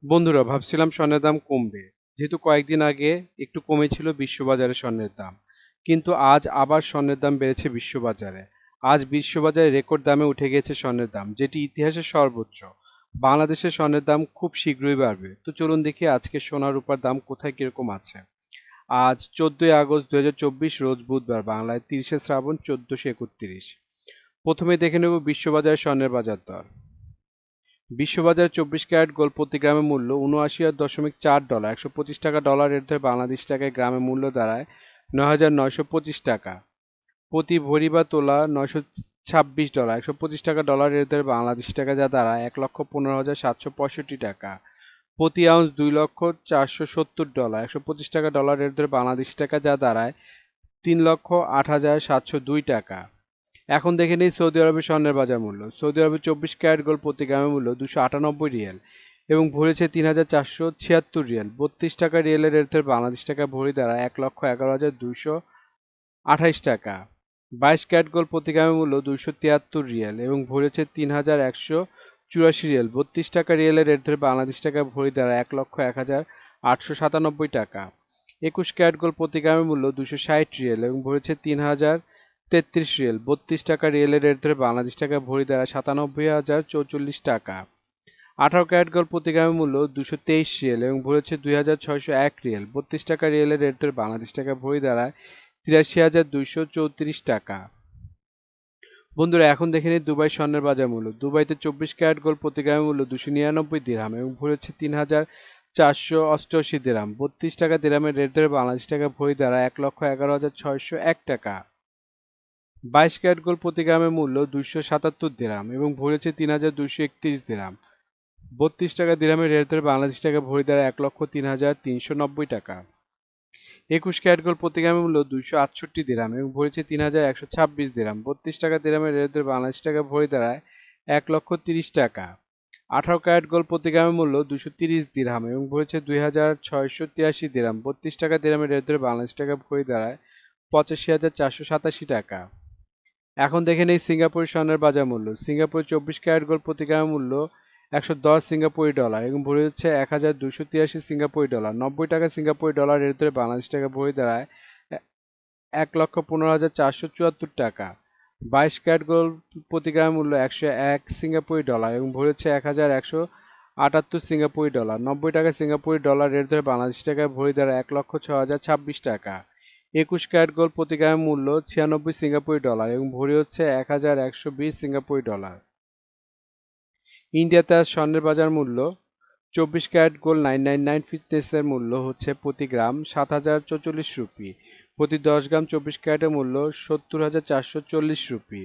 বন্ধুরা ভাবছিলাম স্বর্ণের দাম কমবে, যেহেতু কয়েকদিন আগে একটু কমেছিল বিশ্ববাজারে স্বর্ণের দাম। কিন্তু আজ আবার স্বর্ণের দাম বেড়েছে বিশ্ববাজারে। আজ বিশ্ববাজারে রেকর্ড দামে উঠে গিয়েছে স্বর্ণের দাম, যেটি ইতিহাসের সর্বোচ্চ। বাংলাদেশের স্বর্ণের দাম খুব শীঘ্রই বাড়বে। তো চলুন দেখি আজকে সোনা রূপার দাম কোথায় কিরকম আছে। আজ 14ই আগস্ট 2024, রোজ বুধবার, বাংলায় 30শে শ্রাবণ 1431। প্রথমে দেখে নেব বিশ্ববাজারে স্বর্ণের বাজার দর। বিশ্ববাজারে 24 ক্যারেট গোল্ড প্রতি গ্রামে মূল্য 79.4 ডলার, 125 টাকা ডলার রেট ধরে বাংলাদেশ টাকায় গ্রামে মূল্য দাঁড়ায় 9,925 টাকা। প্রতি ভরি বা তোলা 926 ডলার, 125 টাকা ডলার রেট ধরে বাংলাদেশ টাকা যা দাঁড়ায় 1,15,765 টাকা। প্রতি আউন্স 2,04,70 ডলার, 125 টাকা ডলার রেট ধরে বাংলাদেশ টাকা যা দাঁড়ায় 3,08,702 টাকা। এখন দেখে নিই সৌদি আরবের স্বর্ণের বাজার মূল্য। সৌদি আরবে 24 ক্যারেট গোল্ড প্রতি গ্রামের মূল্য 298 রিয়াল এবং ভরেছে 3,476 রিয়াল। 32 টাকা রিয়েলের রেট ধরে বাংলাদেশ টাকা ভরি দ্বারা 1,11,228 টাকা। 22 ক্যারেট গোল্ড প্রতি গ্রামের মূল্য 273 রিয়াল এবং ভরেছে 3,184 রিয়াল। 32 টাকা রিয়েলের রেট ধরে বাংলাদেশ টাকা ভরি দ্বারা 1,01,897 টাকা। 21 ক্যারেট গোল্ড প্রতি গ্রামের মূল্য 260 রিয়াল এবং ভরেছে 3,033 রিয়াল। 32 টাকা রিয়েলের রেট ধরে বাংলাদেশ টাকা ভরি দ্বারা 97,044 টাকা। 18 ক্যারেট গোল্ড প্রতি গ্রামের মূল্য 223 রিয়াল এবং ভরেছে 2,601 রিয়াল। 32 টাকা রিয়েলের রেট ধরে বাংলাদেশ টাকা ভরি দ্বারা 83,234 টাকা। বন্ধুরা এখন দেখে নিই দুবাই স্বর্ণের বাজার মূল্য। দুবাইতে 24 ক্যারেট গোল্ড প্রতি গ্রামের মূল্য 299 দিরহাম এবং ভরেছে 3,488 দিরহাম। 32 টাকা দিরহামের রেট ধরে বাংলাদেশ টাকা ভরি দ্বারা 1,11,601 টাকা। 22 ক্যারেট গোল্ড প্রতি গ্রামের মূল্য 277 দিরহাম এবং ভরেছে 3,231 দিরহাম। 32 টাকা দিরহামের রেট ধরে বাংলাদেশ টাকা ভরি দ্বারা 1,03,390 টাকা। 21 ক্যারেট গোল্ড প্রতি গ্রামের মূল্য 268 দিরহাম এবং ভরেছে 3,126 দিরহাম। 32 টাকা দিরহামের রেট ধরে বাংলাদেশ টাকা ভরি দ্বারা 1,30,00,000 টাকা। 18 ক্যারেট গোল্ড প্রতি গ্রামের মূল্য 230 দিরহাম এবং ভরেছে 2,683 দিরহাম। 32 টাকা দিরহামের রেট ধরে বাংলাদেশ টাকা ভরি দ্বারা 85,487 টাকা। এখন দেখে নেই সিঙ্গাপুরের স্বর্ণের বাজার মূল্য। সিঙ্গাপুরে 24 ক্যারেট গোল্ড প্রতি গ্রামের মূল্য 110 সিঙ্গাপুরি ডলার এবং ভরি হচ্ছে 1,283 সিঙ্গাপুরি ডলার। 90 টাকা সিঙ্গাপুরি ডলার রেট ধরে বাংলাদেশ টাকা ভরি দাঁড়ায় 1,15,474 টাকা। 22 ক্যারেট গোল্ড প্রতি গ্রামের মূল্য 101 সিঙ্গাপুরি ডলার এবং ভরি হচ্ছে 1,078 সিঙ্গাপুরি ডলার। 90 টাকা সিঙ্গাপুরি ডলার রেট ধরে বাংলাদেশ টাকা ভরি দাঁড়ায় 1,06,026 টাকা। 21 ক্যারেট গোল্ড প্রতি গ্রামের মূল্য 96 সিঙ্গাপুরি ডলার এবং ভরি হচ্ছে 1,120 সিঙ্গাপুরি ডলার। ইন্ডিয়াতে আজ স্বর্ণের বাজার মূল্য। 24 ক্যারেট গোল্ড 999 ফিটনেসের মূল্য হচ্ছে প্রতি গ্রাম 7,044 রুপি। প্রতি 10 গ্রাম 24 ক্যারেটের মূল্য 70,440 রুপি।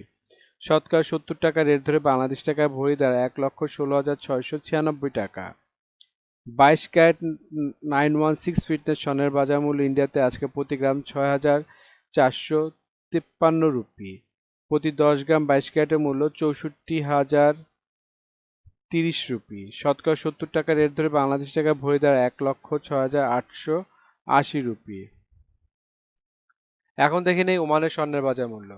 শতকরা 70 টাকা রেট ধরে বাংলাদেশ টাকায় ভরি দ্বারা 1,16,696 টাকা। 22 ক্যারেট 916 ফিটনেস স্বর্ণের বাজার মূল্য ইন্ডিয়াতে আজকে প্রতি গ্রাম 6,453 রুপি। প্রতি 10 গ্রাম 22 ক্যারেটের মূল্য 64,030 রুপি। শতকরা 70 টাকা রেট ধরে বাংলাদেশ টাকা ভরি দ্বারা 1,06,880 রুপি। এখন দেখে নেই ওমানের স্বর্ণের বাজার মূল্য।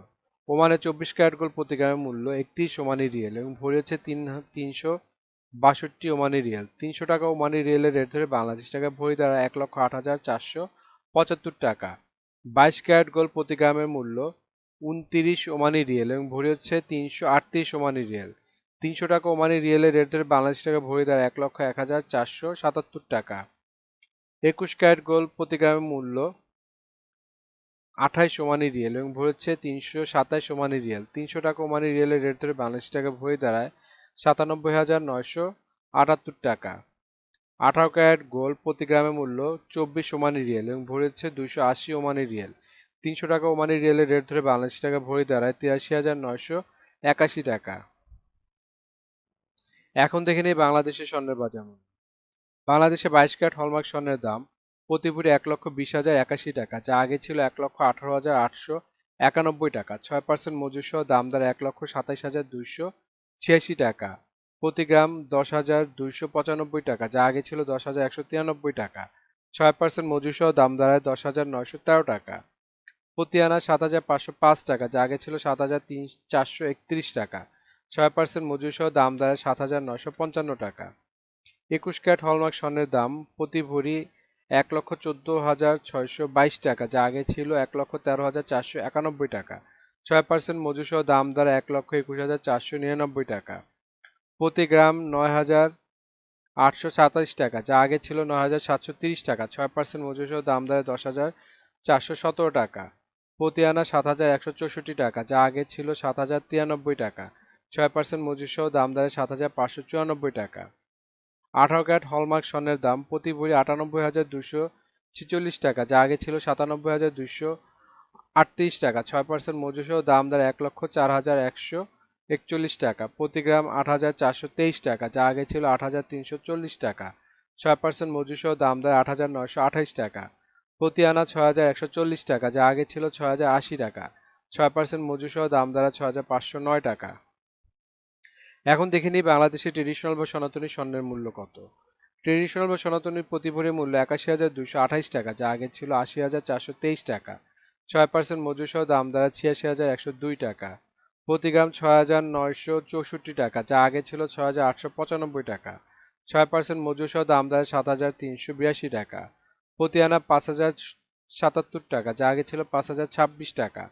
ওমানে 24 ক্যারেট গোল্ড প্রতি গ্রামের মূল্য 31 ওমানি রিয়েল এবং ভরি হচ্ছে 362 ওমানি রিয়েল। 300 টাকা ওমানি রিয়েলের রেট ধরে বাংলাদেশ টাকা ভরি দ্বারা 1,08,475 টাকা। 22 ক্যারেট গোল্ড প্রতি গ্রামের মূল্য 29 ওমানি রিয়েল এবং ভরি হচ্ছে 338 ওমানি রিয়েল। 300 টাকা ওমানি রিয়েলের রেট ধরে বাংলাদেশ টাকা ভরি দ্বারা 1,01,477 টাকা। 21 ক্যারেট গোল্ড প্রতি গ্রামের মূল্য 28 ওমানি রিয়েল এবং ভরি হচ্ছে 327 ওমানি রিয়েল। 300 টাকা ওমানি রিয়েলের রেট ধরে বাংলাদেশ টাকা ভরি দাঁড়ায় 97,978 টাকা। 18 ক্যারেট গোল্ড প্রতি গ্রামের মূল্য 24 ওমানি রিয়েল এবং ভরি হচ্ছে 280 ওমানি রিয়েল। 300 টাকা ওমানি রিয়েলের রেট ধরে বাংলাদেশ টাকা ভরি দাঁড়ায় 83,981 টাকা। এখন দেখে নেই বাংলাদেশের স্বর্ণের বাজার মূল্য। বাংলাদেশে 22 ক্যারেট হলমার্ক স্বর্ণের দাম প্রতি ভরি 1,20,081 টাকা, যা আগে ছিল 1,18,891 টাকা। 6% মজুর সহ দাম দাঁড়ায় 1,27,286 টাকা। প্রতি গ্রাম 10,295 টাকা, যা আগে ছিল 10,193 টাকা। 6% মজুর সহ দাম দাঁড়ায় 10,913 টাকা। প্রতি আনা 7,505 টাকা, যা আগে ছিল 7,431 টাকা। 6% মজুর সহ দাম দাঁড়ায় 7,955 টাকা। 21 ক্যারেট হলমার্ক স্বর্ণের দাম প্রতি ভরি 1,14,622 টাকা, যা আগে ছিল 1,13,491 টাকা। 6% মজুর সহ দাম দ্বারা 1,21,499 টাকা। প্রতি গ্রাম 9,827 টাকা, যা আগে ছিল 9,730 টাকা। 6% মজুর সহ দাম দ্বারা 10,417 টাকা। প্রতি আনা 7,164 টাকা, যা আগে ছিল 7,093 টাকা। 6% মজুর সহ দাম দ্বারা 7,594 টাকা। 18 ক্যারেট হলমার্ক স্বর্ণের দাম প্রতি ভরি 98,246 টাকা, যা আগে ছিল 97,238 টাকা। 6% মজুর সহ দাম দ্বারা 1,04,141 টাকা। প্রতি গ্রাম 8,423 টাকা, যা আগে ছিল 8,340 টাকা। 6% মজুর সহ দাম দ্বারা 8,928 টাকা। প্রতি আনা 6,140 টাকা, যা আগে ছিল 6,080 টাকা। 6% মজুর সহ দাম দ্বারা 6,509 টাকা। এখন দেখে নিই বাংলাদেশের ট্রেডিশনাল বা সনাতনী স্বর্ণের মূল্য কত। ট্রেডিশনাল বা সনাতনীর প্রতি ভরি মূল্য 81,228 টাকা, যা আগে ছিল 80,423 টাকা। 6% মজুর সহ দাম দ্বারা 86,102 টাকা। প্রতি গ্রাম 6,964 টাকা, যা আগে ছিল 6,895 টাকা। 6% মজুর সহ দাম দ্বারা 7,382 টাকা। প্রতি আনা 5,077 টাকা, যা আগে ছিল 5,026 টাকা।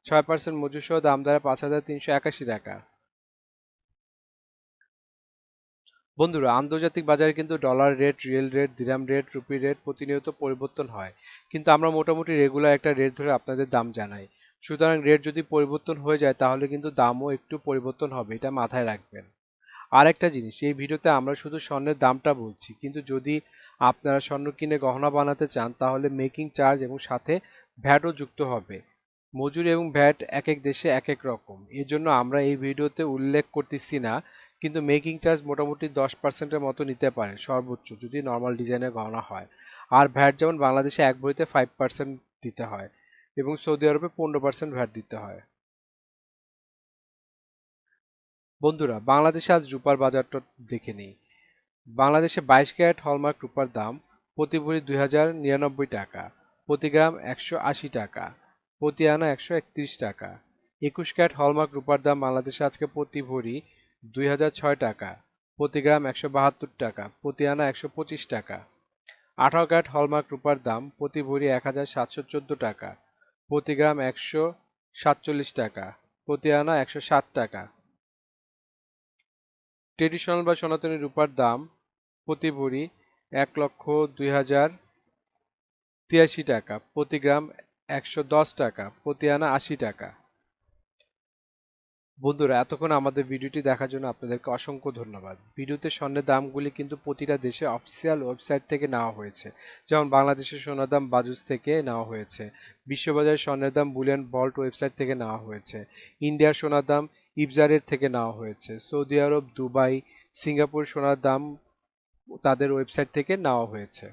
6% মজুর সহ দাম দ্বারা 5,381 টাকা। বন্ধুরা, আন্তর্জাতিক বাজারে কিন্তু ডলার রেট, রিয়েল রেট, দিরহাম রেট, রুপি রেট প্রতিনিয়ত পরিবর্তন হয়, কিন্তু আমরা মোটামুটি রেগুলার একটা রেট ধরে আপনাদের দাম জানাই। সুতরাং রেট যদি পরিবর্তন হয়ে যায় তাহলে কিন্তু দামও একটু পরিবর্তন হবে, এটা মাথায় রাখবেন। আর একটা জিনিস, এই ভিডিওতে আমরা শুধু স্বর্ণের দামটা বলছি, কিন্তু যদি আপনারা স্বর্ণ কিনে গহনা বানাতে চান তাহলে মেকিং চার্জ এবং সাথে ভ্যাটও যুক্ত হবে। মজুরি এবং ভ্যাট এক এক দেশে এক এক রকম, এর জন্য আমরা এই ভিডিওতে উল্লেখ করতেছি না, কিন্তু মেকিং চার্জ মোটামুটি 10%-এর মতো নিতে পারে সর্বোচ্চ, যদি নর্মাল ডিজাইনের গহনা হয়। আর ভ্যাট যেমন বাংলাদেশে এক ভরিতে 5% দিতে হয় এবং সৌদি আরবে 15% ভ্যাট দিতে হয়। বন্ধুরা, বাংলাদেশে আজ রূপার বাজারটা দেখে নিই। বাংলাদেশে 22 ক্যারেট হলমার্ক রূপার দাম প্রতি ভরি 2,099 টাকা, প্রতি গ্রাম 180 টাকা, প্রতি আনা 131 টাকা। 21 ক্যারেট হলমার্ক রূপার দাম বাংলাদেশে আজকে প্রতি ভরি 2,006 টাকা, প্রতি গ্রাম 172 টাকা, প্রতি আনা 125 টাকা। 18 ক্যারেট হলমার্ক রূপার দাম প্রতি ভরি 1,714 টাকা, প্রতি গ্রাম 147 টাকা, প্রতি আনা 160 টাকা। ট্রেডিশনাল বা সনাতনী রূপার দাম প্রতি ভরি 1,02,083 টাকা, প্রতি গ্রাম 110 টাকা, প্রতি আনা 80 টাকা। বন্ধুরা, এতক্ষণ আমাদের ভিডিওটি দেখার জন্য আপনাদেরকে অসংখ্য ধন্যবাদ। ভিডিওতে স্বর্ণের দামগুলি কিন্তু প্রতিটা দেশে অফিসিয়াল ওয়েবসাইট থেকে নেওয়া হয়েছে, যেমন বাংলাদেশের সোনার দাম বাজুস থেকে নেওয়া হয়েছে, বিশ্ববাজারের স্বর্ণের দাম বুলিয়ন ভল্ট ওয়েবসাইট থেকে নেওয়া হয়েছে, ইন্ডিয়ার সোনার দাম ইবজারের থেকে নেওয়া হয়েছে, সৌদি আরব, দুবাই, সিঙ্গাপুর সোনার দাম তাদের ওয়েবসাইট থেকে নেওয়া হয়েছে।